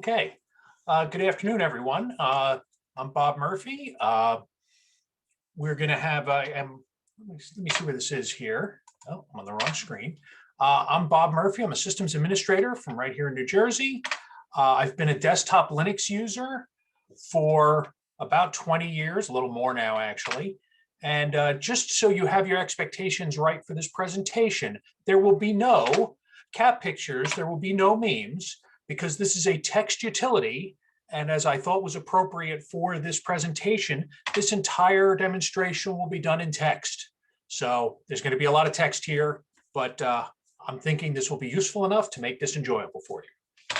Okay. Good afternoon, everyone. I'm Bob Murphy. We're going to have, let me see where this is here. Oh, I'm on the wrong screen. I'm Bob Murphy. I'm a systems administrator from right here in New Jersey. I've been a desktop Linux user for about 20 years, a little more now, actually. And just so you have your expectations right for this presentation, there will be no cat pictures, there will be no memes, because this is a text utility. And as I thought was appropriate for this presentation, this entire demonstration will be done in text. So there's going to be a lot of text here, but I'm thinking this will be useful enough to make this enjoyable for you.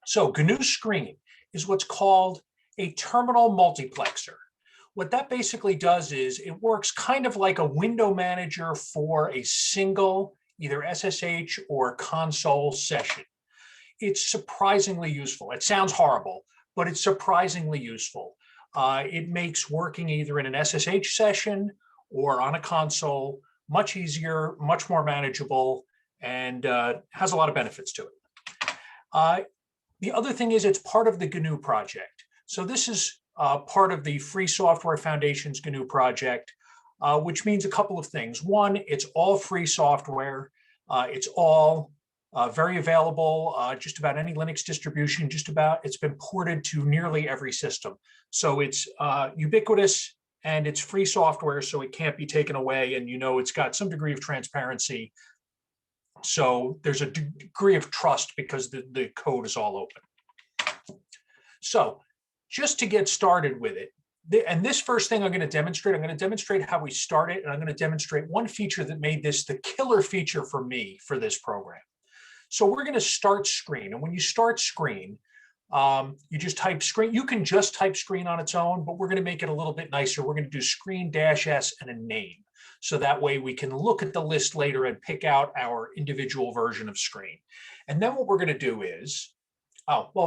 So GNU Screen is what's called a terminal multiplexer. What that basically does is it works kind of like a window manager for a single either SSH or console session. It's surprisingly useful. It sounds horrible, but it's surprisingly useful. It makes working either in an SSH session or on a console much easier, much more manageable, and has a lot of benefits to it. The other thing is it's part of the GNU project. So this is part of the Free Software Foundation's GNU project, which means a couple of things. One, it's all free software. It's all very available, just about any Linux distribution, it's been ported to nearly every system. So it's ubiquitous and it's free software, so it can't be taken away. And it's got some degree of transparency. So there's a degree of trust because the code is all open. So just to get started with it, and this first thing I'm going to demonstrate how we start it, and I'm going to demonstrate one feature that made this the killer feature for me for this program. So we're going to start screen. And when you start screen, you just type screen. You can just type screen on its own, but we're going to make it a little bit nicer. We're going to do screen-s and a name. So that way we can look at the list later and pick out our individual version of screen. And then what we're going to do is,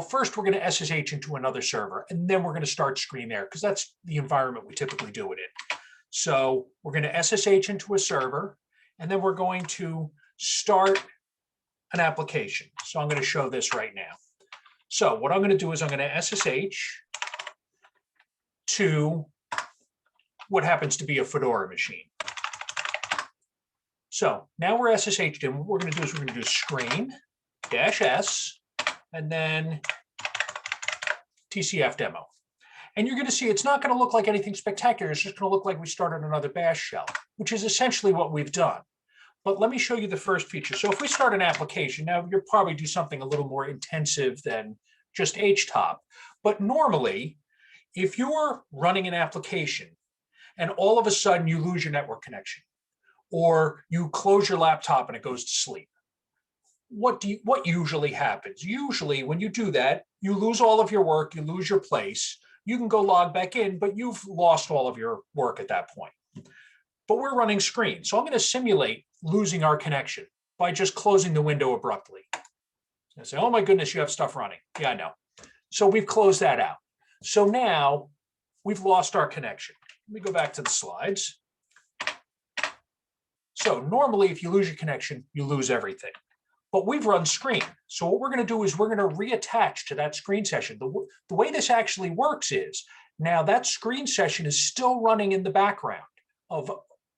first we're going to SSH into another server, and then we're going to start screen there because that's the environment we typically do it in. So we're going to SSH into a server, and then we're going to start an application. So I'm going to show this right now. So what I'm going to do is I'm going to SSH to what happens to be a Fedora machine. So now we're SSH'd in. What we're going to do is we're going to do screen-s and then TCF demo. And you're going to see it's not going to look like anything spectacular. It's just going to look like we started another bash shell, which is essentially what we've done. But let me show you the first feature. So if we start an application, now you'll probably do something a little more intensive than just HTOP. But normally, if you're running an application and all of a sudden you lose your network connection, or you close your laptop and it goes to sleep, what usually happens? Usually when you do that, you lose all of your work, you lose your place. You can go log back in, but you've lost all of your work at that point. But we're running screen. So I'm going to simulate losing our connection by just closing the window abruptly. I say, oh my goodness, you have stuff running. Yeah, I know. So we've closed that out. So now we've lost our connection. Let me go back to the slides. So normally if you lose your connection, you lose everything. But we've run screen. So what we're going to do is we're going to reattach to that screen session. The way this actually works is now that screen session is still running in the background of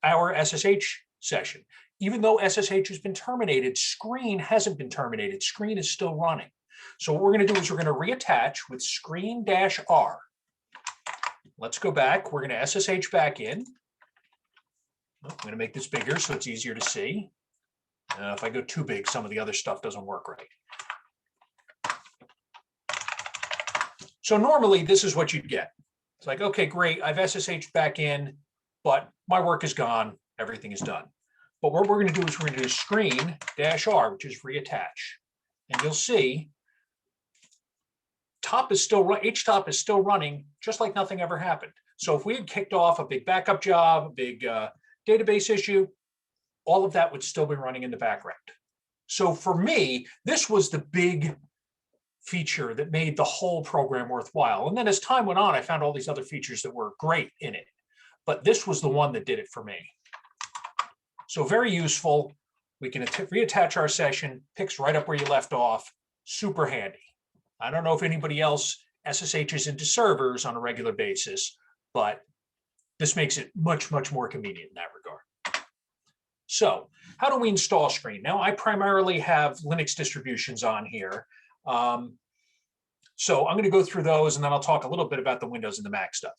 our SSH session. Even though SSH has been terminated, screen hasn't been terminated. Screen is still running. So what we're going to do is we're going to reattach with screen-r. Let's go back. We're going to SSH back in. I'm going to make this bigger so it's easier to see. If I go too big, some of the other stuff doesn't work right. So normally this is what you'd get. It's like, okay, great. I've SSH'd back in, but my work is gone. Everything is done. But what we're going to do is we're going to do screen-r, which is reattach. And you'll see HTOP is still running just like nothing ever happened. So if we had kicked off a big backup job, a big database issue, all of that would still be running in the background. So for me, this was the big feature that made the whole program worthwhile. And then as time went on, I found all these other features that were great in it. But this was the one that did it for me. So very useful. We can reattach our session, picks right up where you left off. Super handy. I don't know if anybody else SSHs into servers on a regular basis, but this makes it much, much more convenient in that regard. So how do we install Screen? Now, I primarily have Linux distributions on here. So I'm going to go through those, and then I'll talk a little bit about the Windows and the Mac stuff.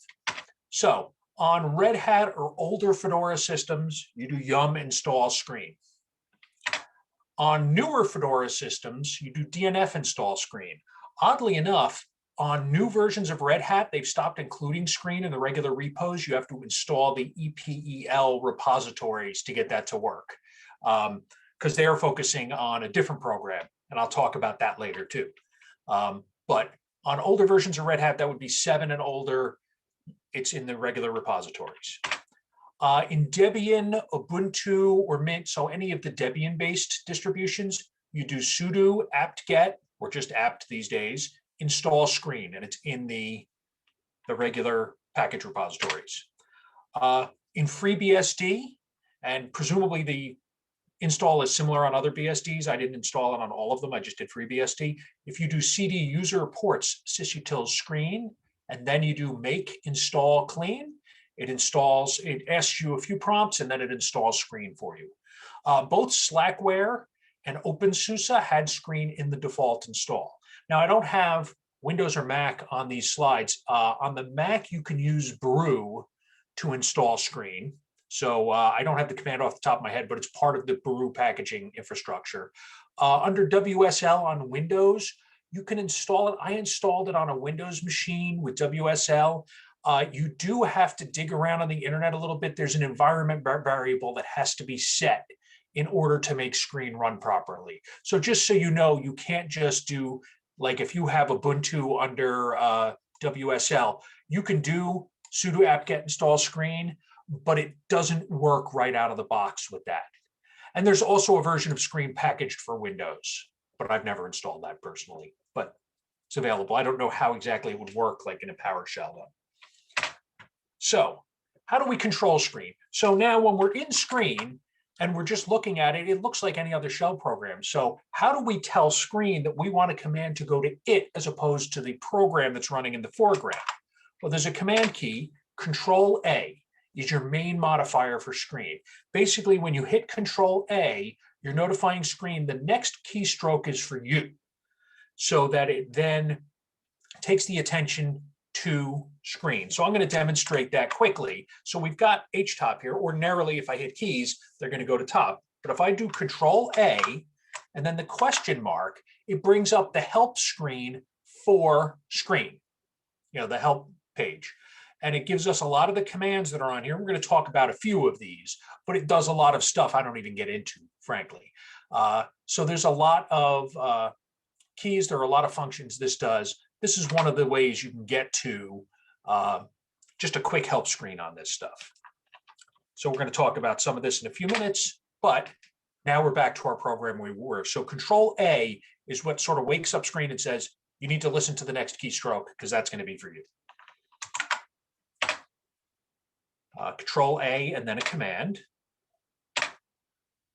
So on Red Hat or older Fedora systems, you do yum install Screen. On newer Fedora systems, you do DNF install Screen. Oddly enough, on new versions of Red Hat, they've stopped including Screen in the regular repos. You have to install the EPEL repositories to get that to work, because they are focusing on a different program, and I'll talk about that later too. But on older versions of Red Hat, that would be 7 and older, it's in the regular repositories. In Debian, Ubuntu, or Mint, so any of the Debian-based distributions, you do sudo apt-get, or just apt these days, install Screen, and it's in the regular package repositories. In FreeBSD, and presumably the install is similar on other BSDs. I didn't install it on all of them. I just did FreeBSD. If you do cd user ports sysutil Screen, and then you do make install clean, it installs, it asks you a few prompts, and then it installs Screen for you. Both Slackware and OpenSUSE had Screen in the default install. Now, I don't have Windows or Mac on these slides. On the Mac, you can use brew to install Screen. So I don't have the command off the top of my head, but it's part of the brew packaging infrastructure. Under WSL on Windows, you can install it. I installed it on a Windows machine with WSL. You do have to dig around on the internet a little bit. There's an environment variable that has to be set in order to make Screen run properly. So just so you know, you can't just do, like if you have Ubuntu under WSL, you can do sudo apt-get install Screen, but it doesn't work right out of the box with that. And there's also a version of Screen packaged for Windows, but I've never installed that personally, but it's available. I don't know how exactly it would work like in a PowerShell though. So how do we control Screen? So now when we're in Screen and we're just looking at it, it looks like any other shell program. So how do we tell Screen that we want a command to go to it as opposed to the program that's running in the foreground? Well, there's a command key, Control A is your main modifier for Screen. Basically, when you hit Control A, you're notifying Screen the next keystroke is for you, so that it then takes the attention to Screen. So I'm going to demonstrate that quickly. So we've got HTOP here. Ordinarily, if I hit keys, they're going to go to top. But if I do Control A and then the question mark, it brings up the help screen for Screen, the help page. And it gives us a lot of the commands that are on here. We're going to talk about a few of these, but it does a lot of stuff I don't even get into, frankly. So there's a lot of keys. There are a lot of functions this does. This is one of the ways you can get to just a quick help screen on this stuff. So we're going to talk about some of this in a few minutes, but now we're back to our program we were. So Control A is what sort of wakes up Screen and says, you need to listen to the next keystroke because that's going to be for you. Control A and then a command.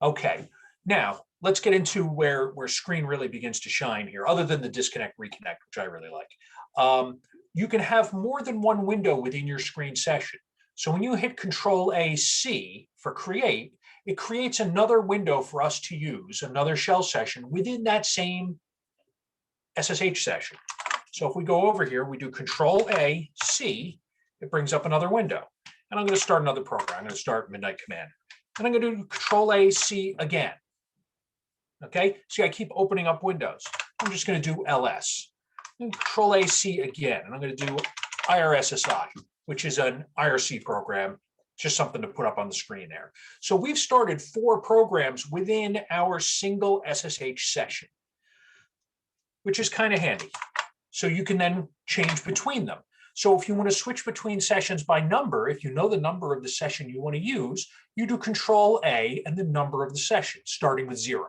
Okay, now let's get into where Screen really begins to shine here, other than the disconnect reconnect, which I really like. You can have more than one window within your Screen session. So when you hit Control A C for create, it creates another window for us to use, another shell session within that same SSH session. So if we go over here, we do Control A C, it brings up another window. And I'm going to start another program. I'm going to start Midnight Command. And I'm going to do Control A C again. Okay, see, I keep opening up windows. I'm just going to do LS. And Control A C again. And I'm going to do IRSSI, which is an IRC program, just something to put up on the screen there. So we've started 4 programs within our single SSH session, which is kind of handy. So you can then change between them. So if you want to switch between sessions by number, if you know the number of the session you want to use, you do Control A and the number of the session, starting with 0.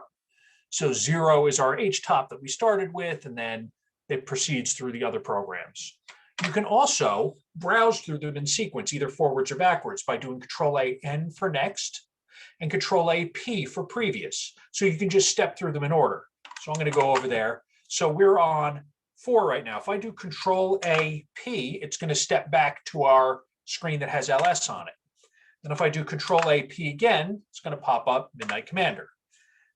So 0 is our HTOP that we started with, and then it proceeds through the other programs. You can also browse through them in sequence, either forwards or backwards, by doing Control A N for next and Control A P for previous. So you can just step through them in order. So I'm going to go over there. So we're on 4 right now. If I do Control A P, it's going to step back to our screen that has LS on it. And if I do Control A P again, it's going to pop up Midnight Commander.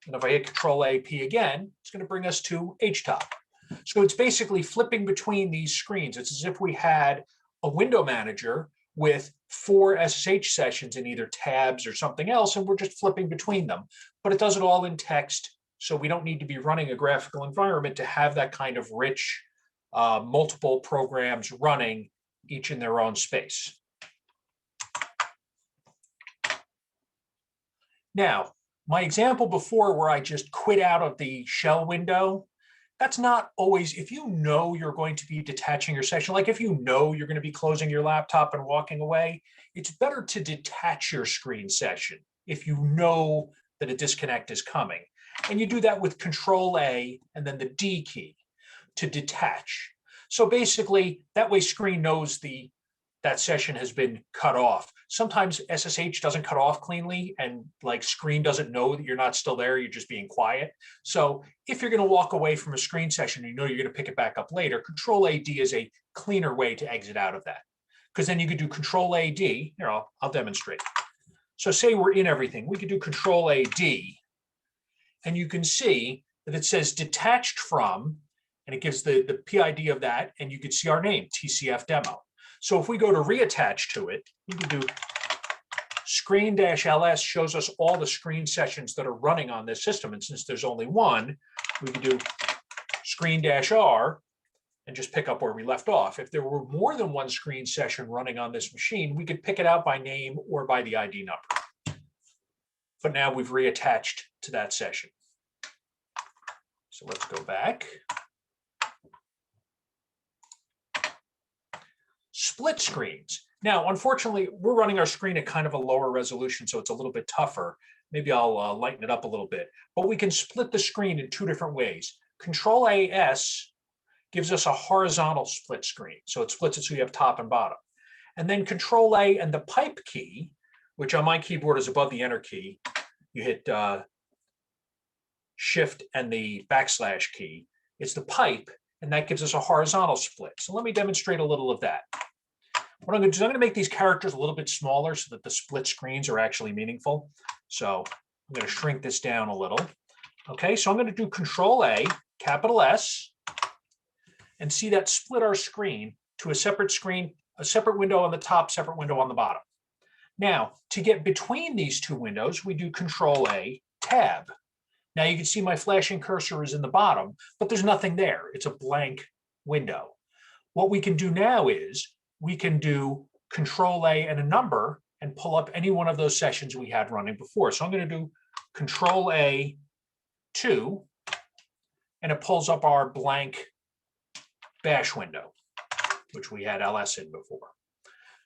And if I hit Control A P again, it's going to bring us to HTOP. So it's basically flipping between these screens. It's as if we had a window manager with 4 SSH sessions in either tabs or something else, and we're just flipping between them. But it does it all in text, so we don't need to be running a graphical environment to have that kind of rich, multiple programs running, each in their own space. Now, my example before where I just quit out of the shell window, that's not always, if you know you're going to be detaching your session, like if you know you're going to be closing your laptop and walking away, it's better to detach your screen session if you know that a disconnect is coming. And you do that with Control A and then the D key to detach. So basically, that way screen knows that session has been cut off. Sometimes SSH doesn't cut off cleanly and like screen doesn't know that you're not still there, you're just being quiet. So if you're going to walk away from a screen session, you know you're going to pick it back up later, Control AD is a cleaner way to exit out of that. Because then you could do Control AD, here, I'll demonstrate. So say we're in everything, we could do Control AD, and you can see that it says detached from, and it gives the PID of that, and you can see our name, TCF demo. So if we go to reattach to it, we can do screen-ls shows us all the screen sessions that are running on this system. And since there's only one, we can do screen-r and just pick up where we left off. If there were more than one screen session running on this machine, we could pick it out by name or by the ID number. But now we've reattached to that session. So let's go back. Split screens. Now, unfortunately, we're running our screen at kind of a lower resolution, so it's a little bit tougher. Maybe I'll lighten it up a little bit. But we can split the screen in 2 different ways. Control AS gives us a horizontal split screen. So it splits it so you have top and bottom. And then Control A and the pipe key, which on my keyboard is above the enter key. You hit Shift and the / key. It's the pipe, and that gives us a horizontal split. So let me demonstrate a little of that. What I'm going to do is I'm going to make these characters a little bit smaller so that the split screens are actually meaningful. So I'm going to shrink this down a little. Okay, so I'm going to do Control A, capital S, and see that split our screen to a separate screen, a separate window on the top, separate window on the bottom. Now, to get between these 2 windows, we do Control A, tab. Now you can see my flashing cursor is in the bottom, but there's nothing there. It's a blank window. What we can do now is we can do Control A and a number and pull up any one of those sessions we had running before. So I'm going to do Control A 2, and it pulls up our blank bash window, which we had LS in before.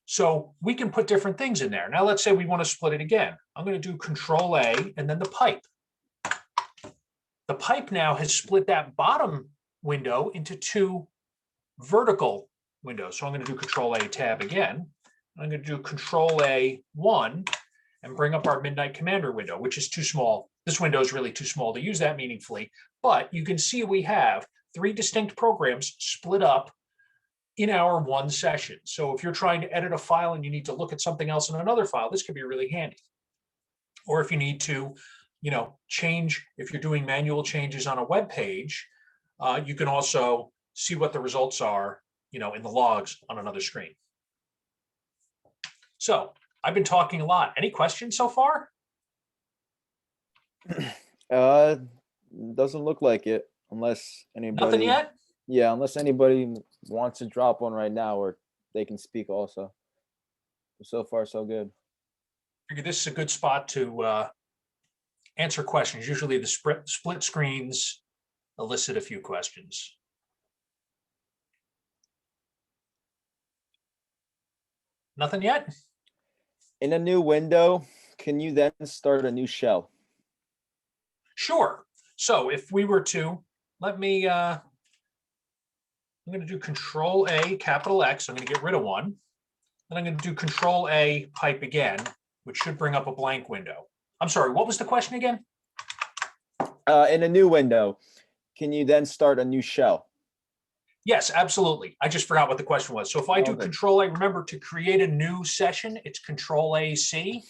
So we can put different things in there. Now let's say we want to split it again. I'm going to do Control A and then the pipe. The pipe now has split that bottom window into 2 vertical windows. So I'm going to do Control A tab again. I'm going to do Control A 1 and bring up our Midnight Commander window, which is too small. This window is really too small to use that meaningfully, but you can see we have 3 distinct programs split up in our one session. So if you're trying to edit a file and you need to look at something else in another file, this could be really handy. Or if you need to, change, if you're doing manual changes on a web page, you can also see what the results are, in the logs on another screen. So I've been talking a lot. Any questions so far? Doesn't look like it, unless anybody. Nothing yet? Yeah, unless anybody wants to drop one right now, or they can speak also. So far, so good. I figure this is a good spot to answer questions. Usually the split screens elicit a few questions. Nothing yet? In a new window, can you then start a new shell? Sure. So if we were to, I'm going to do Control A, capital X. I'm going to get rid of one. Then I'm going to do Control A, pipe again, which should bring up a blank window. I'm sorry, what was the question again? In a new window, can you then start a new shell? Yes, absolutely. I just forgot what the question was. So if I do Okay. Control A, remember to create a new session, it's Control A C.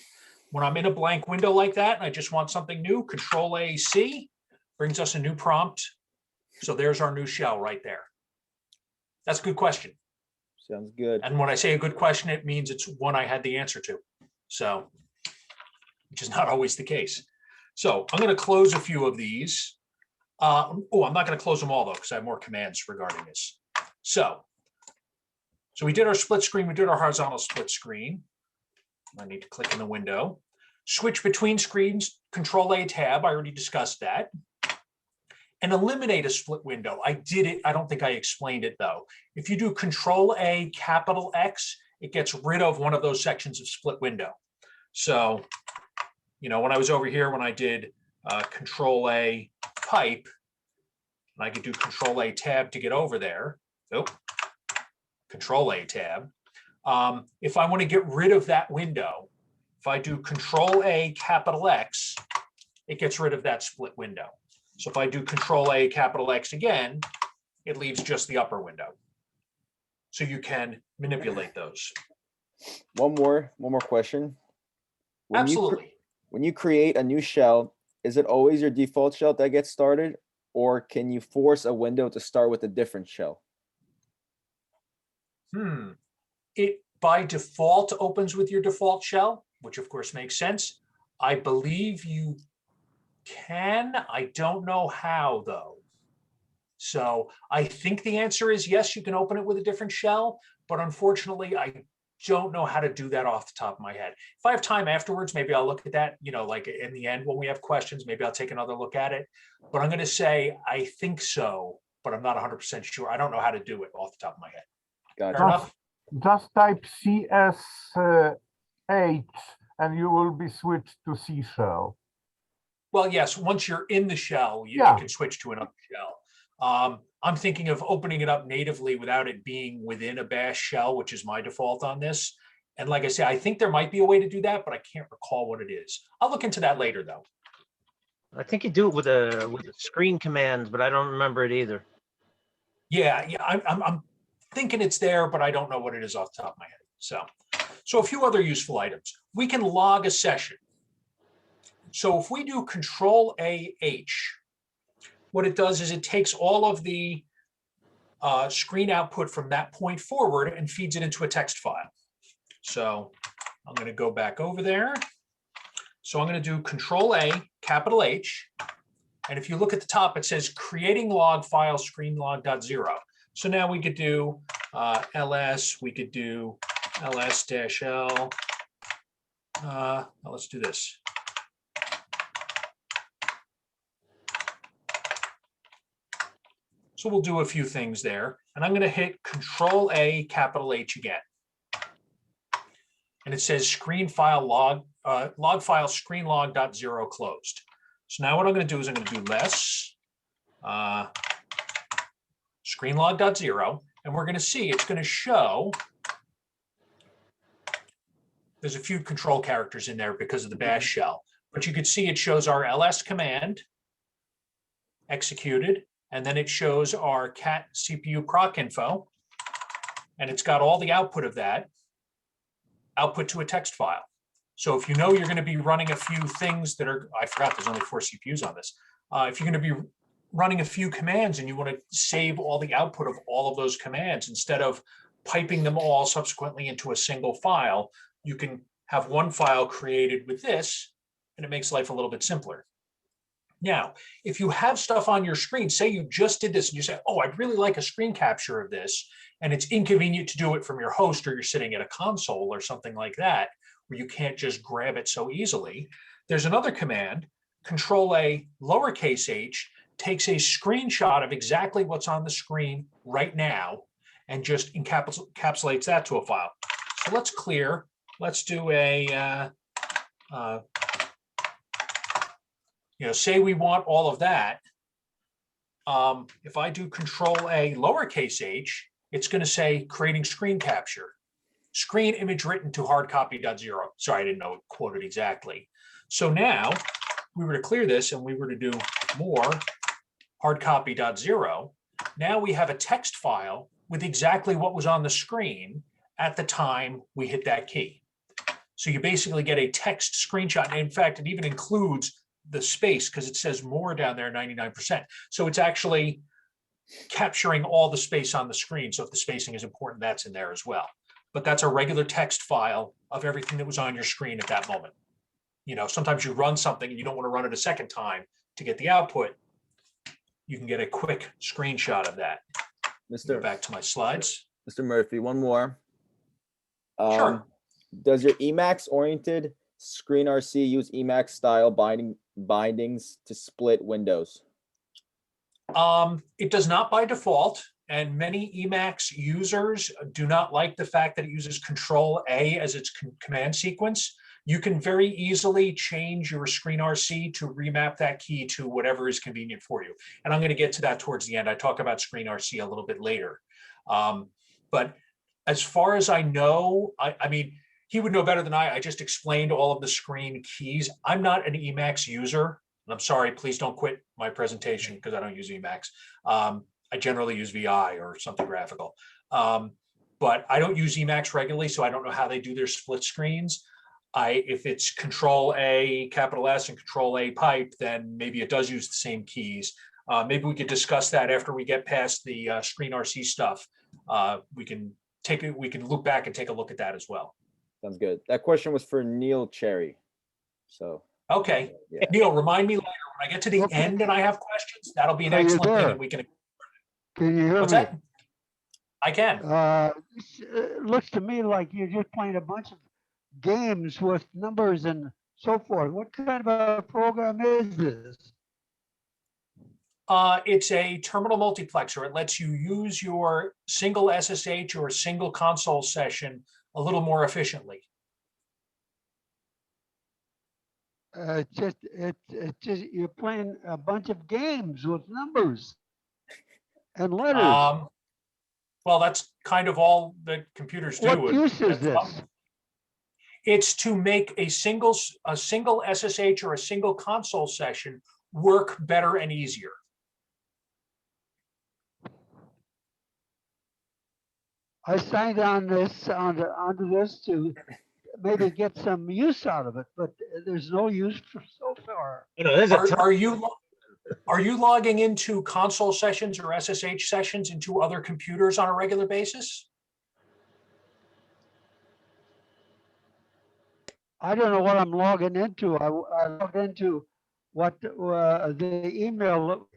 When I'm in a blank window like that and I just want something new, Control A C brings us a new prompt. So there's our new shell right there. That's a good question. Sounds good. And when I say a good question, it means it's one I had the answer to. So, which is not always the case. So I'm going to close a few of these. I'm not going to close them all though, because I have more commands regarding this. So we did our split screen. We did our horizontal split screen. I need to click in the window. Switch between screens, Control A tab. I already discussed that. And eliminate a split window. I did it. I don't think I explained it though. If you do Control A capital X, it gets rid of one of those sections of split window. So, when I was over here, when I did Control A pipe, and I could do Control A tab to get over there. Oh, Control A tab. If I want to get rid of that window, if I do Control A capital X, it gets rid of that split window. So if I do Control A capital X again, it leaves just the upper window. So you can manipulate those. One more question. Absolutely. When you create a new shell, is it always your default shell that gets started, or can you force a window to start with a different shell? It by default opens with your default shell, which of course makes sense. I believe you can. I don't know how though. So I think the answer is yes, you can open it with a different shell, but unfortunately, I don't know how to do that off the top of my head. If I have time afterwards, maybe I'll look at that, like in the end when we have questions, maybe I'll take another look at it. But I'm going to say I think so, but I'm not 100% sure. I don't know how to do it off the top of my head. Gotcha. Fair enough? Just type CS8 and you will be switched to C shell. Well, yes, once you're in the shell, you Yeah. can switch to another shell. I'm thinking of opening it up natively without it being within a bash shell, which is my default on this. And like I say, I think there might be a way to do that, but I can't recall what it is. I'll look into that later, though. I think you do it with a screen command, but I don't remember it either. Yeah, I'm thinking it's there, but I don't know what it is off the top of my head. So a few other useful items. We can log a session. So if we do Control A-H, what it does is it takes all of the screen output from that point forward and feeds it into a text file. So I'm going to go back over there. So I'm going to do Control A, capital H. And if you look at the top, it says creating log file screen log.0. So now we could do ls, we could do ls-l. Let's do this. So we'll do a few things there. And I'm going to hit Control A, capital H again. And it says screen file log file screen log.0 closed. So now what I'm going to do is I'm going to do less screen log.0. And we're going to see it's going to show there's a few control characters in there because of the bash shell. But you can see it shows our ls command executed. And then it shows our cat CPU proc info, and it's got all the output of that, output to a text file. So if you know you're going to be running a few things that are, I forgot there's only 4 CPUs on this. If you're going to be running a few commands and you want to save all the output of all of those commands, instead of piping them all subsequently into a single file, you can have one file created with this, and it makes life a little bit simpler. Now, if you have stuff on your screen, say you just did this and you say, oh, I'd really like a screen capture of this, and it's inconvenient to do it from your host or you're sitting at a console or something like that, where you can't just grab it so easily, there's another command, Control A lowercase h, takes a screenshot of exactly what's on the screen right now and just encapsulates that to a file. So let's clear. Let's do a say we want all of that. If I do Control A lowercase h, it's going to say creating screen capture. Screen image written to hard copy.0. Sorry, I didn't know it quoted exactly. So now, if we were to clear this and we were to do more hard copy.0, Now we have a text file with exactly what was on the screen at the time we hit that key. So you basically get a text screenshot. And in fact, it even includes the space because it says more down there, 99%. So it's actually capturing all the space on the screen. So if the spacing is important, that's in there as well. But that's a regular text file of everything that was on your screen at that moment. You know, sometimes you run something and you don't want to run it a second time to get the output. You can get a quick screenshot of that. Go Mr. back to my slides. Mr. Murphy, one more. Sure. Does your Emacs oriented Screen RC use Emacs style bindings to split windows? It does not by default, and many Emacs users do not like the fact that it uses Control A as its command sequence. You can very easily change your Screen RC to remap that key to whatever is convenient for you. And I'm going to get to that towards the end. I talk about Screen RC a little bit later. But as far as I know, I mean, he would know better than I just explained all of the screen keys. I'm not an Emacs user. And I'm sorry, please don't quit my presentation because I don't use Emacs. I generally use VI or something graphical. But I don't use Emacs regularly, so I don't know how they do their split screens. If it's Control A, capital S, and Control A pipe, then maybe it does use the same keys. Maybe we could discuss that after we get past the Screen RC stuff. We can look back and take a look at that as well. Sounds good. That question was for Neil Cherry. So. Okay, Yeah. Neil, remind me later when I get to the Okay. end and I have questions. That'll be an Are you excellent thing, there? and we can. Can you hear What's me? that? I can. It looks to me like you're just playing a bunch of games with numbers and so forth. What kind of a program is this? It's a terminal multiplexer. It lets you use your single SSH or single console session a little more efficiently. It's just you're playing a bunch of games with numbers and letters. Well, that's kind of all that computers do. What use is this? It's to make a single SSH or a single console session work better and easier. I signed on this onto this to maybe get some use out of it, but there's no use for so far. You know, there's a ton. Are you logging into console sessions or SSH sessions into other computers on a regular basis? I don't know what I'm logging into. I logged into what the email.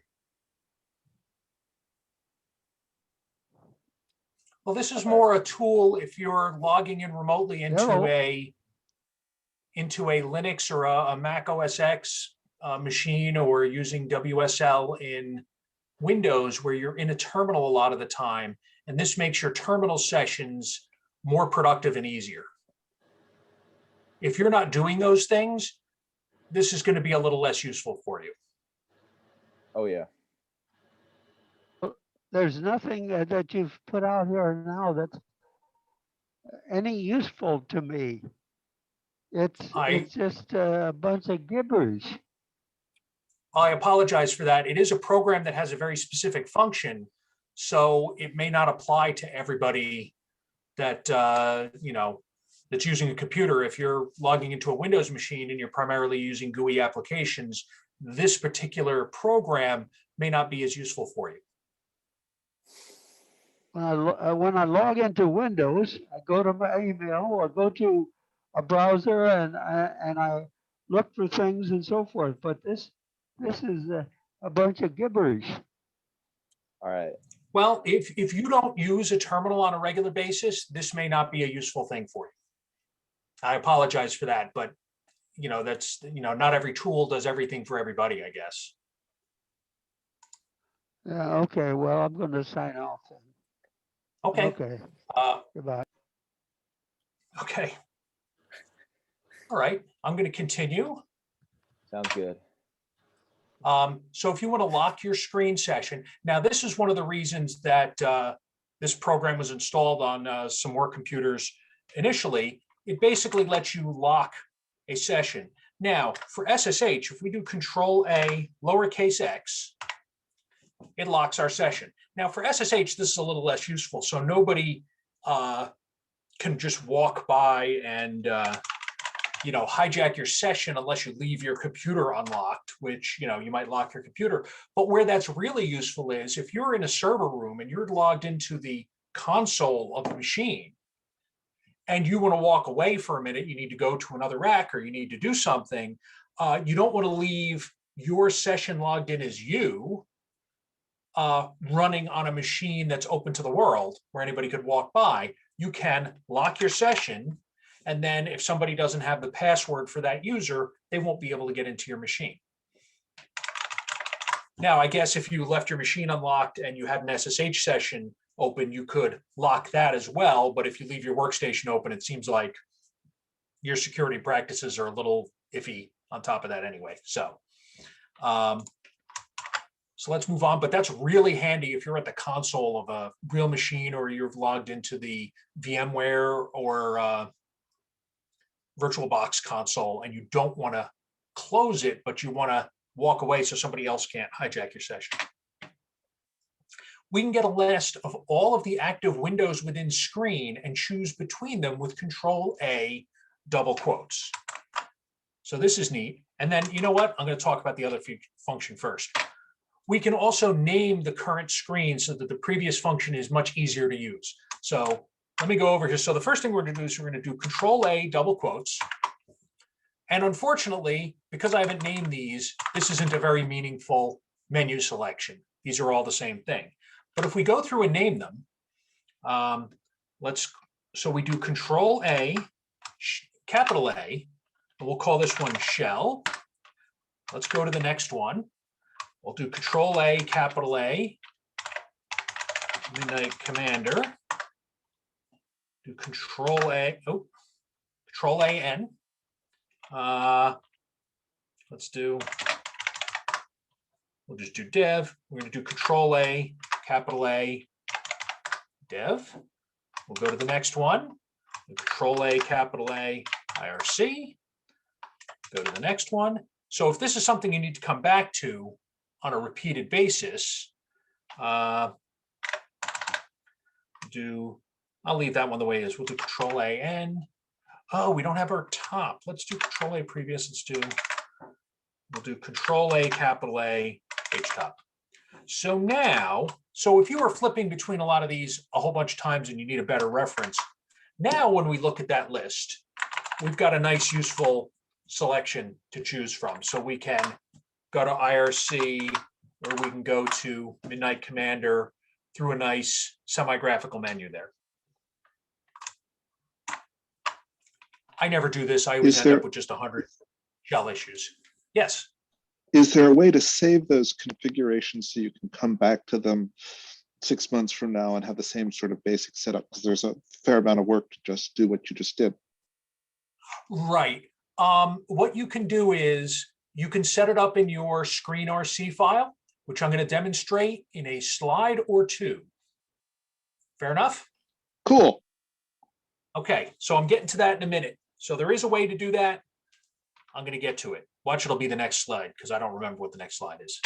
Well, this is more a tool if you're logging in remotely into Hello. a Linux or a Mac OS X machine, or using WSL in Windows, where you're in a terminal a lot of the time, and this makes your terminal sessions more productive and easier. If you're not doing those things, this is going to be a little less useful for you. Oh yeah. There's nothing that you've put out here now that's any useful to me. It's just a bunch of gibberish. I apologize for that. It is a program that has a very specific function, so it may not apply to everybody that that's using a computer. If you're logging into a Windows machine and you're primarily using GUI applications, this particular program may not be as useful for you. When I log into Windows, I go to my email or go to a browser and I look for things and so forth. But this is a bunch of gibberish. All right. Well, if you don't use a terminal on a regular basis, this may not be a useful thing for you. I apologize for that, but that's not every tool does everything for everybody, I guess. Yeah. Okay. Well, I'm going to sign off then. Okay. Okay. Goodbye. Okay. All right. I'm going to continue. Sounds good. So if you want to lock your screen session, now this is one of the reasons that this program was installed on some more computers initially. It basically lets you lock a session. Now for SSH, if we do Control A, lowercase x, it locks our session. Now for SSH, this is a little less useful. So nobody can just walk by and hijack your session unless you leave your computer unlocked, which, you might lock your computer. But where that's really useful is if you're in a server room and you're logged into the console of the machine and you want to walk away for a minute, you need to go to another rack or you need to do something, you don't want to leave your session logged in as you running on a machine that's open to the world where anybody could walk by. You can lock your session, and then if somebody doesn't have the password for that user, they won't be able to get into your machine. Now, I guess if you left your machine unlocked and you had an SSH session open, you could lock that as well. But if you leave your workstation open, it seems like your security practices are a little iffy on top of that anyway. So let's move on, but that's really handy if you're at the console of a real machine or you're logged into the VMware or VirtualBox console and you don't want to close it, but you want to walk away so somebody else can't hijack your session. We can get a list of all of the active windows within Screen and choose between them with Control-A double quotes. So this is neat. And then, you know what? I'm going to talk about the other function first. We can also name the current screen so that the previous function is much easier to use. So let me go over here. So the first thing we're going to do is we're going to do Control-A double quotes. And unfortunately, because I haven't named these, this isn't a very meaningful menu selection. These are all the same thing. But if we go through and name them, so we do Control-A, capital A, and we'll call this one shell. Let's go to the next one. We'll do Control-A, capital A, Midnight Commander. Do Control-A, Control-A-N. We'll just do dev. We're going to do Control-A, capital A, dev. We'll go to the next one. Control-A, capital A, IRC. Go to the next one. So if this is something you need to come back to on a repeated basis, I'll leave that one the way it is. We'll do Control-A-N. Oh, we don't have our top. Let's do Control-A previous. We'll do Control-A, capital A, H-top. So now, if you were flipping between a lot of these a whole bunch of times and you need a better reference, now when we look at that list, we've got a nice, useful selection to choose from. So we can go to IRC, or we can go to Midnight Commander through a nice semi-graphical menu there. I never do this. I always end up with just 100 shell issues. Yes. Is there a way to save those configurations so you can come back to them 6 months from now and have the same sort of basic setup? Because there's a fair amount of work to just do what you just did. Right. What you can do is you can set it up in your Screen RC file, which I'm going to demonstrate in a slide or two. Fair enough? Cool. Okay, so I'm getting to that in a minute. So there is a way to do that. I'm going to get to it. Watch, it'll be the next slide because I don't remember what the next slide is.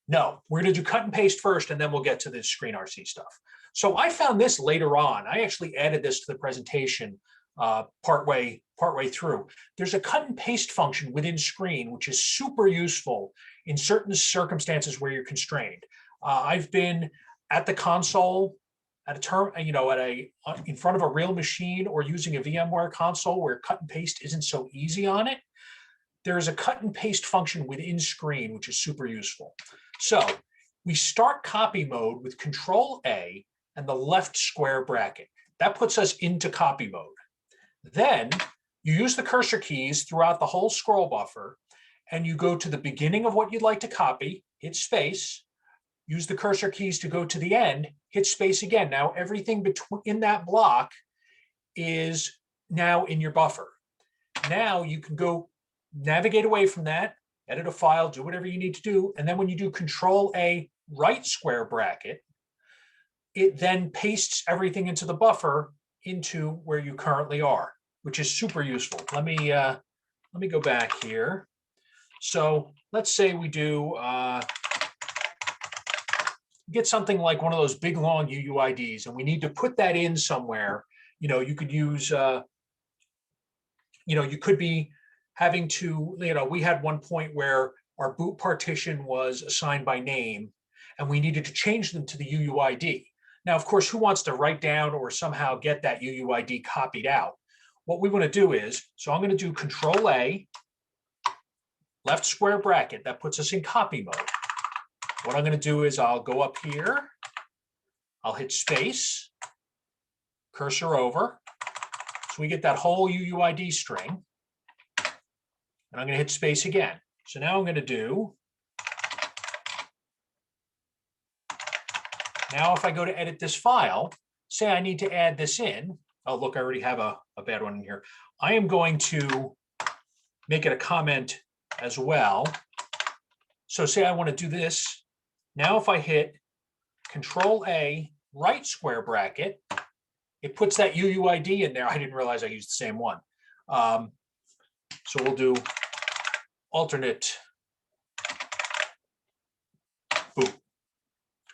No, we're going to do cut and paste first, and then we'll get to the Screen RC stuff. So I found this later on. I actually added this to the presentation partway through. There's a cut and paste function within Screen, which is super useful in certain circumstances where you're constrained. I've been at the console at a term, in front of a real machine or using a VMware console where cut and paste isn't so easy on it. There is a cut and paste function within Screen, which is super useful. So we start copy mode with Control-A and the left square bracket. That puts us into copy mode. Then you use the cursor keys throughout the whole scroll buffer, and you go to the beginning of what you'd like to copy, hit space, use the cursor keys to go to the end, hit space again. Now everything in that block is now in your buffer. Now you can go navigate away from that, edit a file, do whatever you need to do. And then when you do Control-A right square bracket, it then pastes everything into the buffer into where you currently are, which is super useful. Let me go back here. So let's say we do get something like one of those big long UUIDs, and we need to put that in somewhere. You could use, you could be having to, we had one point where our boot partition was assigned by name, and we needed to change them to the UUID. Now, of course, who wants to write down or somehow get that UUID copied out? What we want to do is, so I'm going to do Control A, left square bracket. That puts us in copy mode. What I'm going to do is I'll go up here. I'll hit space, cursor over. So we get that whole UUID string. And I'm going to hit space again. So now I'm going to do, now if I go to edit this file, say I need to add this in. Oh, look, I already have a bad one in here. I am going to make it a comment as well. So say I want to do this. Now if I hit Control A, right square bracket, it puts that UUID in there. I didn't realize I used the same one. So we'll do alternate boot.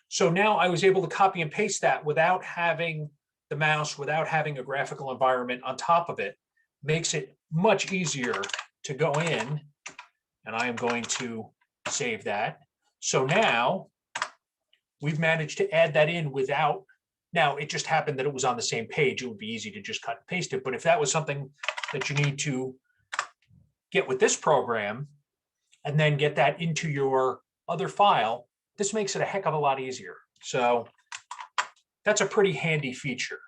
So now I was able to copy and paste that without having the mouse, without having a graphical environment on top of it. Makes it much easier to go in, and I am going to save that. So now we've managed to add that in without, now it just happened that it was on the same page. It would be easy to just cut and paste it. But if that was something that you need to get with this program and then get that into your other file, this makes it a heck of a lot easier. So that's a pretty handy feature.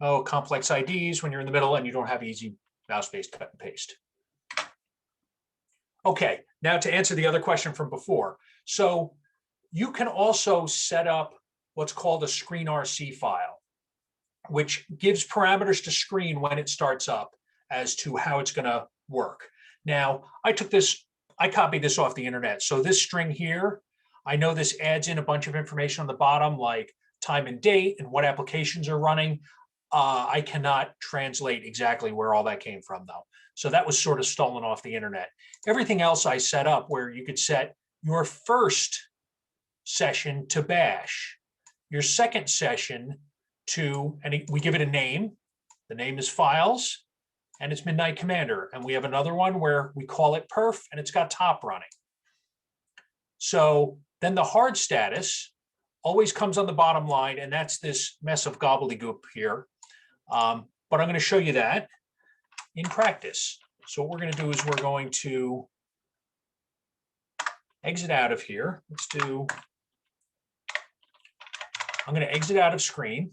Oh, complex IDs when you're in the middle and you don't have easy mouse-based cut and paste. Okay, now to answer the other question from before. So you can also set up what's called a Screen RC file, which gives parameters to Screen when it starts up as to how it's going to work. Now, I copied this off the internet. So this string here, I know this adds in a bunch of information on the bottom, like time and date and what applications are running. I cannot translate exactly where all that came from, though. So that was sort of stolen off the internet. Everything else I set up where you could set your first session to bash, your second session to, and we give it a name. The name is files, and it's Midnight Commander. And we have another one where we call it perf, and it's got top running. So then the hard status always comes on the bottom line, and that's this mess of gobbledygook here. But I'm going to show you that in practice. So what we're going to do is we're going to exit out of here. I'm going to exit out of Screen.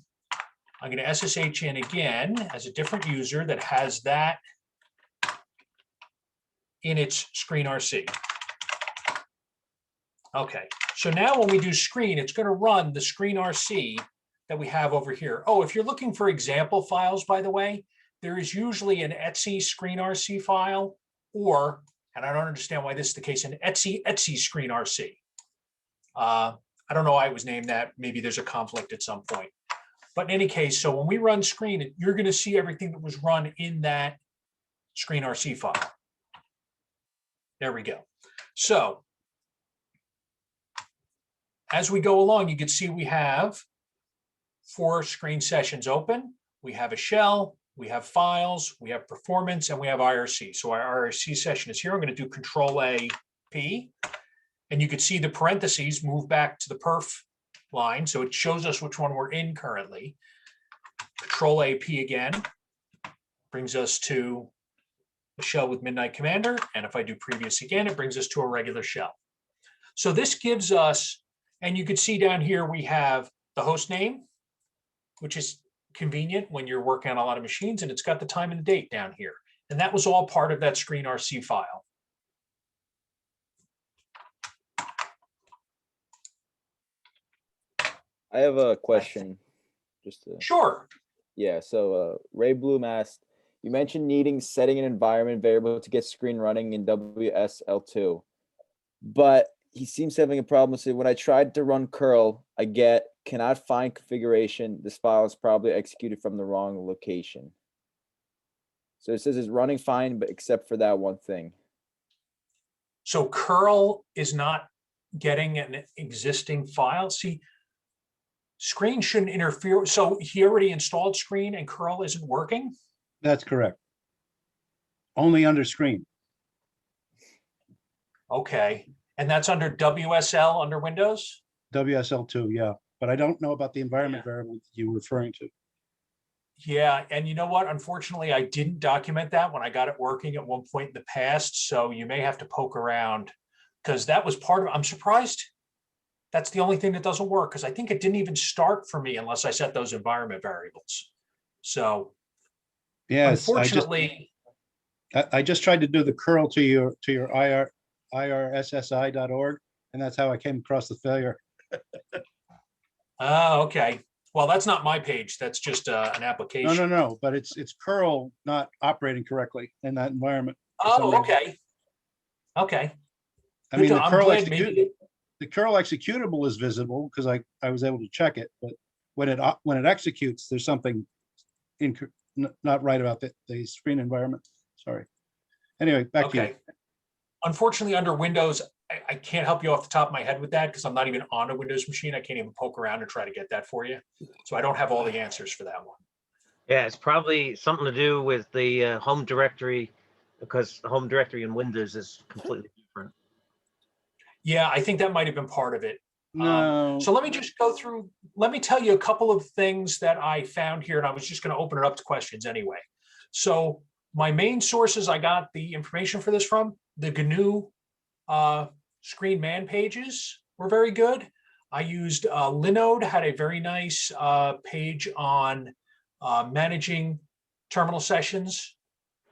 I'm going to SSH in again as a different user that has that in its Screen RC. Okay, so now when we do Screen, it's going to run the Screen RC that we have over here. Oh, if you're looking for example files, by the way, there is usually an Etsy Screen RC file, or, and I don't understand why this is the case, an Etsy Screen RC. I don't know why it was named that. Maybe there's a conflict at some point. But in any case, so when we run Screen, you're going to see everything that was run in that Screen RC file. There we go. So as we go along, you can see we have 4 Screen sessions open. We have a shell, we have files, we have performance, and we have IRC. So our IRC session is here. I'm going to do Control A, P, and you can see the parentheses move back to the perf line. So it shows us which one we're in currently. Control A, P again brings us to a shell with Midnight Commander. And if I do previous again, it brings us to a regular shell. So this gives us, and you can see down here, we have the host name, which is convenient when you're working on a lot of machines, and it's got the time and the date down here. And that was all part of that Screen RC file. I have a question. Sure. Yeah, so Ray Bloom asked, you mentioned needing setting an environment variable to get Screen running in WSL2, but he seems to having a problem. So when I tried to run curl, I get cannot find configuration. This file is probably executed from the wrong location. So it says it's running fine, but except for that one thing. So curl is not getting an existing file. See, Screen shouldn't interfere. So he already installed Screen and curl isn't working? That's correct. Only under screen. Okay. And that's under WSL under Windows? WSL2, yeah. But I don't know about the environment variable you were referring to. Yeah, and you know what? Unfortunately, I didn't document that when I got it working at one point in the past. So you may have to poke around because that was part of, I'm surprised. That's the only thing that doesn't work because I think it didn't even start for me unless I set those environment variables. So Yes, unfortunately, I just tried to do the curl to your irssi.org, and that's how I came across the failure. oh, okay. Well, that's not my page. That's just an application. No, but it's curl not operating correctly in that environment. for some Oh, reason. okay. Okay. I mean, I'm glad maybe. the curl executable is visible because I was able to check it, but when it executes, there's something not right about the screen environment. Sorry. Anyway, back to you. Okay. Unfortunately, under Windows, I can't help you off the top of my head with that because I'm not even on a Windows machine. I can't even poke around and try to get that for you. So I don't have all the answers for that one. Yeah, it's probably something to do with the home directory, because the home directory in Windows is completely different. Yeah, I think that might have been part of it. No. So let me just go through, let me tell you a couple of things that I found here, and I was just going to open it up to questions anyway. So my main sources I got the information for this from, the GNU Screen man pages were very good. I used Linode, had a very nice page on managing terminal sessions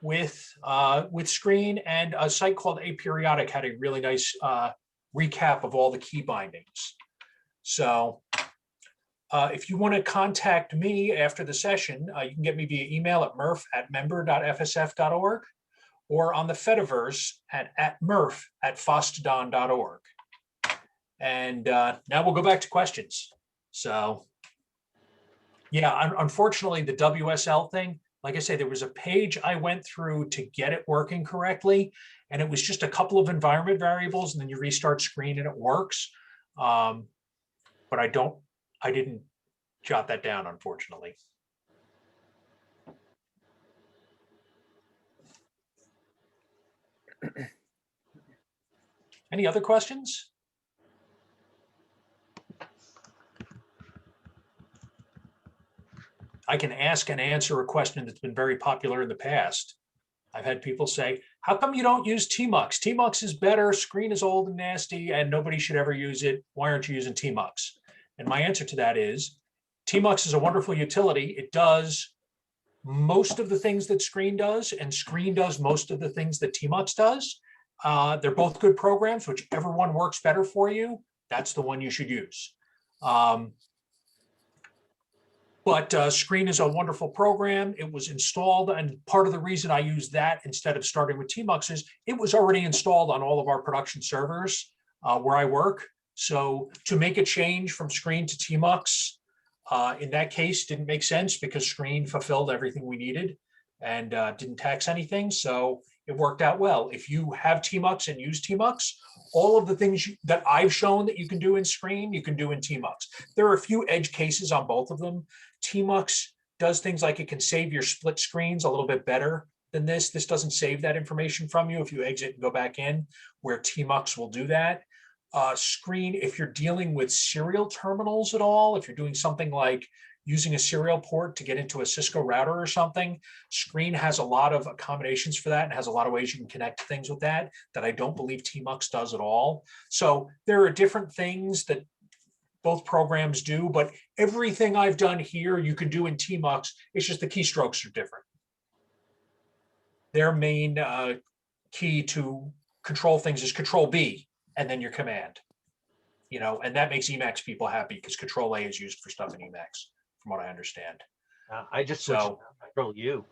with Screen, and a site called Aperiodic had a really nice recap of all the key bindings. So if you want to contact me after the session, you can get me via email at murph@member.fsf.org or on the Fediverse at murph@fosstodon.org. And now we'll go back to questions. So yeah, unfortunately, the WSL thing, like I say, there was a page I went through to get it working correctly, and it was just a couple of environment variables, and then you restart Screen and it works. But I didn't jot that down, unfortunately. Any other questions? I can ask and answer a question that's been very popular in the past. I've had people say, how come you don't use Tmux? Tmux is better, Screen is old and nasty, and nobody should ever use it. Why aren't you using Tmux? And my answer to that is, Tmux is a wonderful utility. It does most of the things that Screen does, and Screen does most of the things that Tmux does. They're both good programs. Whichever one works better for you, that's the one you should use. But Screen is a wonderful program. It was installed, and part of the reason I use that instead of starting with Tmux is it was already installed on all of our production servers where I work. So to make a change from Screen to Tmux, in that case, didn't make sense because Screen fulfilled everything we needed and didn't tax anything. So it worked out well. If you have Tmux and use Tmux, all of the things that I've shown that you can do in Screen, you can do in Tmux. There are a few edge cases on both of them. Tmux does things like it can save your split screens a little bit better than this. This doesn't save that information from you if you exit and go back in, where Tmux will do that. Screen, if you're dealing with serial terminals at all, if you're doing something like using a serial port to get into a Cisco router or something, Screen has a lot of accommodations for that and has a lot of ways you can connect to things with that I don't believe Tmux does at all. So there are different things that both programs do, but everything I've done here you can do in Tmux. It's just the keystrokes are different. Their main key to control things is Control B and then your command, and that makes Emacs people happy because Control A is used for stuff in Emacs, from what I understand. I just switched So, to Control U.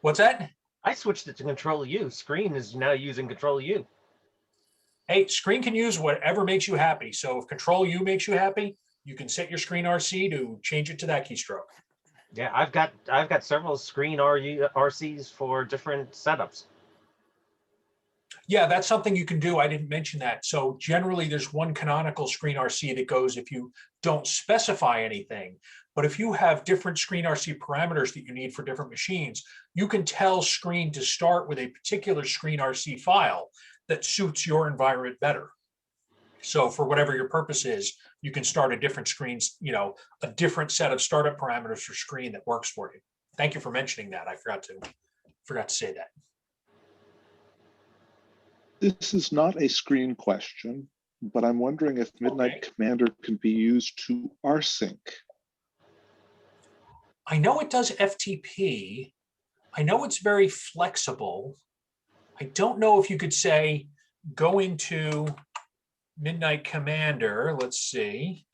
What's that? I switched it to Control U. Screen is now using Control U. Hey, Screen can use whatever makes you happy. So if Control U makes you happy, you can set your Screen RC to change it to that keystroke. Yeah, I've got several screen RCs for different setups. Yeah, that's something you can do. I didn't mention that. So generally, there's one canonical screen RC that goes if you don't specify anything. But if you have different screen RC parameters that you need for different machines, you can tell Screen to start with a particular screen RC file that suits your environment better. So for whatever your purpose is, you can start a different screens, a different set of startup parameters for Screen that works for you. Thank you for mentioning that. I forgot to say that. This is not a screen question, but I'm wondering if Midnight Okay. Commander can be used to rsync. I know it does FTP. I know it's very flexible. I don't know if you could say, go into Midnight Commander, let's see.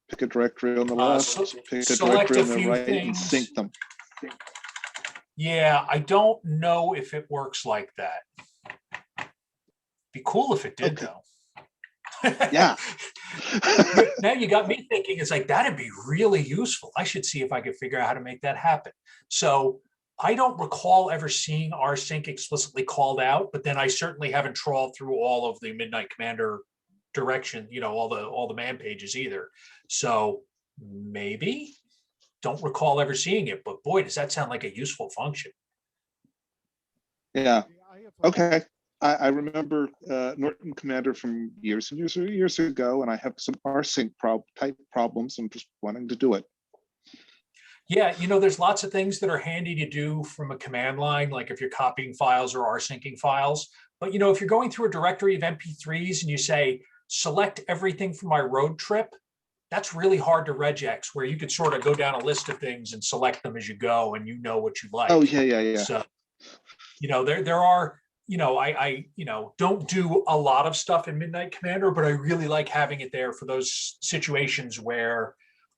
Pick a directory on the left, pick a select directory a on the few right, and things. sync them. Yeah, I don't know if it works like that. Be cool if it did, Okay. though. Yeah. Now you got me thinking, it's like, that'd be really useful. I should see if I could figure out how to make that happen. So I don't recall ever seeing rsync explicitly called out, but then I certainly haven't trawled through all of the Midnight Commander direction, all the man pages either. So maybe, don't recall ever seeing it, but boy, does that sound like a useful function. Yeah. Okay. I remember Norton Commander from years and years ago, and I have some rsync type problems. I'm just wanting to do it. Yeah, there's lots of things that are handy to do from a command line, like if you're copying files or rsyncing files. But if you're going through a directory of MP3s and you say, select everything from my road trip, that's really hard to regex, where you could sort of go down a list of things and select them as you go, and you know what you like. Oh, yeah. So, there are, I don't do a lot of stuff in Midnight Commander, but I really like having it there for those situations where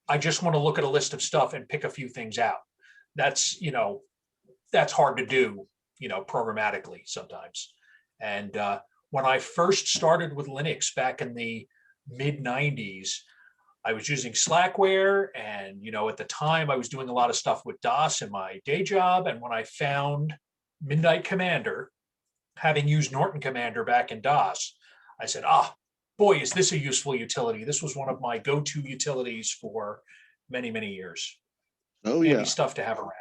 I just want to look at a list of stuff and pick a few things out. That's hard to do, programmatically sometimes. And when I first started with Linux back in the mid 90s, I was using Slackware, and at the time I was doing a lot of stuff with DOS in my day job. And when I found Midnight Commander, having used Norton Commander back in DOS, I said, boy, is this a useful utility. This was one of my go-to utilities for many, many years. Oh, Handy yeah. stuff to have around.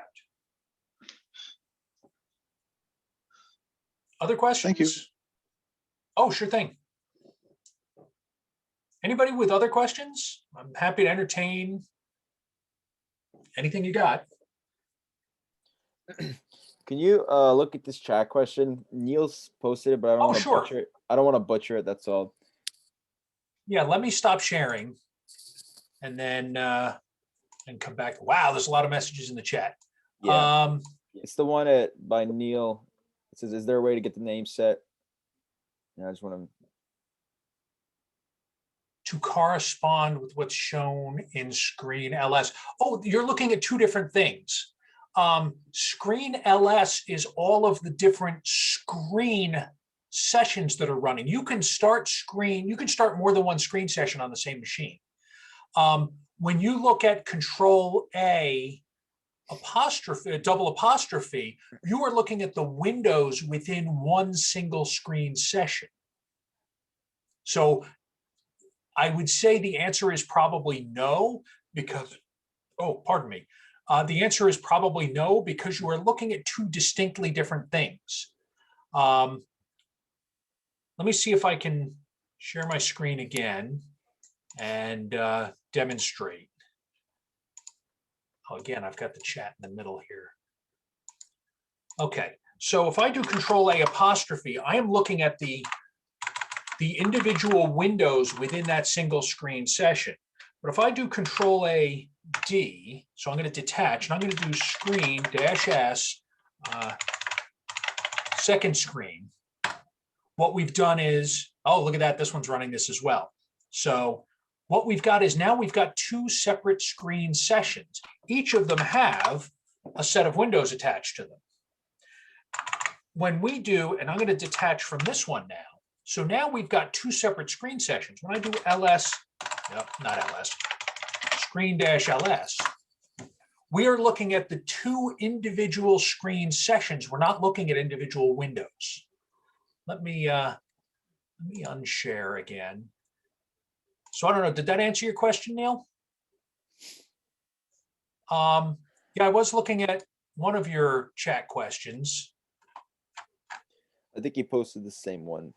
Other questions? Thank you. Oh, sure thing. Anybody with other questions? I'm happy to entertain anything you got. Can you look at this chat question? Neil's posted it, but I don't want to sure. butcher it. I don't want to butcher it. That's all. Yeah, let me stop sharing and then and come back. Wow, there's a lot of messages in the chat. Yeah. It's the one by Neil. It says, "Is there a way to get the name set?" And I just want to correspond with what's shown in Screen LS. Oh, you're looking at two different things. Screen LS is all of the different screen sessions that are running. You can start more than one screen session on the same machine. When you look at Control A apostrophe, double apostrophe, you are looking at the windows within one single screen session. So I would say the answer is probably no, because, pardon me. The answer is probably no, because you are looking at two distinctly different things. Let me see if I can share my screen again and demonstrate. Oh, again, I've got the chat in the middle here. Okay, so if I do Control A apostrophe, I am looking at the individual windows within that single screen session. But if I do Control A D, so I'm going to detach, and I'm going to do Screen -S, second screen. What we've done is, look at that, this one's running this as well. So what we've got is now we've got two separate screen sessions. Each of them have a set of windows attached to them. When we do, and I'm going to detach from this one now, so now we've got two separate screen sessions. When I do LS, no, not LS, Screen -LS, we are looking at the two individual screen sessions. We're not looking at individual windows. Let me unshare again. So I don't know, did that answer your question, Neil? Yeah, I was looking at one of your chat questions. I think he posted the same one,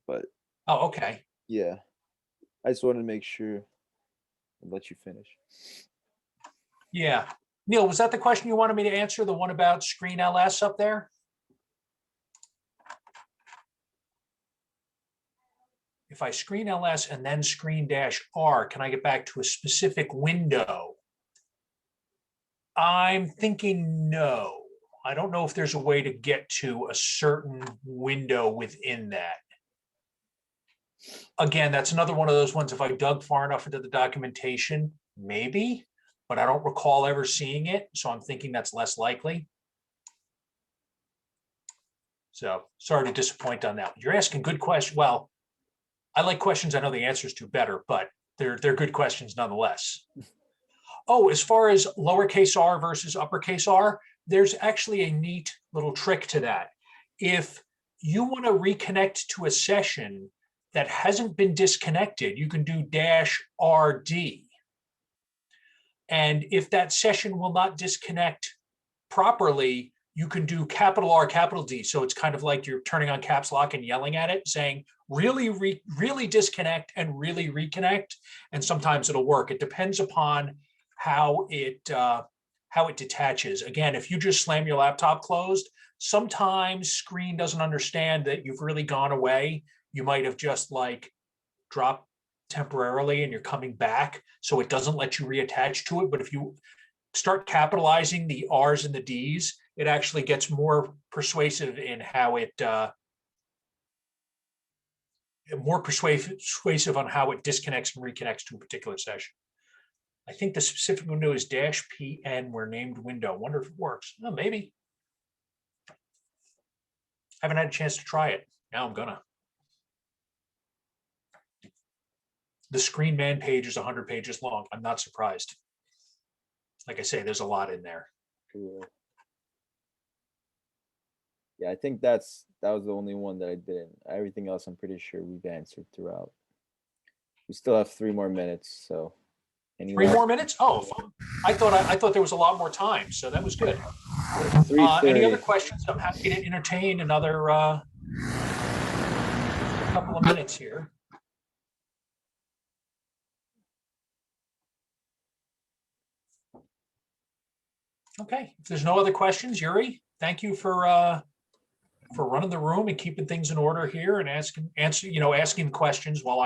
but Oh, okay. yeah. I just wanted to make sure and let you finish. Yeah. Neil, was that the question you wanted me to answer? The one about screen LS up there? If I screen LS and then screen -R, can I get back to a specific window? I'm thinking no. I don't know if there's a way to get to a certain window within that. Again, that's another one of those ones, if I dug far enough into the documentation, maybe, but I don't recall ever seeing it. So I'm thinking that's less likely. So sorry to disappoint on that. You're asking good questions. Well, I like questions I know the answers to better, but they're good questions nonetheless. Oh, as far as lowercase r versus uppercase R, there's actually a neat little trick to that. If you want to reconnect to a session that hasn't been disconnected, you can do -RD. And if that session will not disconnect properly, you can do R, capital D. So it's kind of like you're turning on caps lock and yelling at it, saying really disconnect and really reconnect. And sometimes it'll work. It depends upon how it detaches. Again, if you just slam your laptop closed, sometimes Screen doesn't understand that you've really gone away. You might have just like dropped temporarily and you're coming back, so it doesn't let you reattach to it. But if you start capitalizing the R's and the D's, it actually gets more persuasive in how it persuasive on how it disconnects and reconnects to a particular session. I think the specific window is -PN where named window. Wonder if it works. Oh, maybe. Haven't had a chance to try it. Now I'm gonna. The Screen Man page is 100 pages long. I'm not surprised. Like I say, there's a lot in there. Yeah, I think that was the only one that I didn't. Everything else, I'm pretty sure we've answered throughout. We still have 3 more minutes, so. 3 more minutes? Oh, I thought there was a lot more time, so that was good. 3:30. Any other questions? I'm happy to entertain another couple of minutes here. Okay, if there's no other questions, Yuri, thank you for running the room and keeping things in order here and asking questions while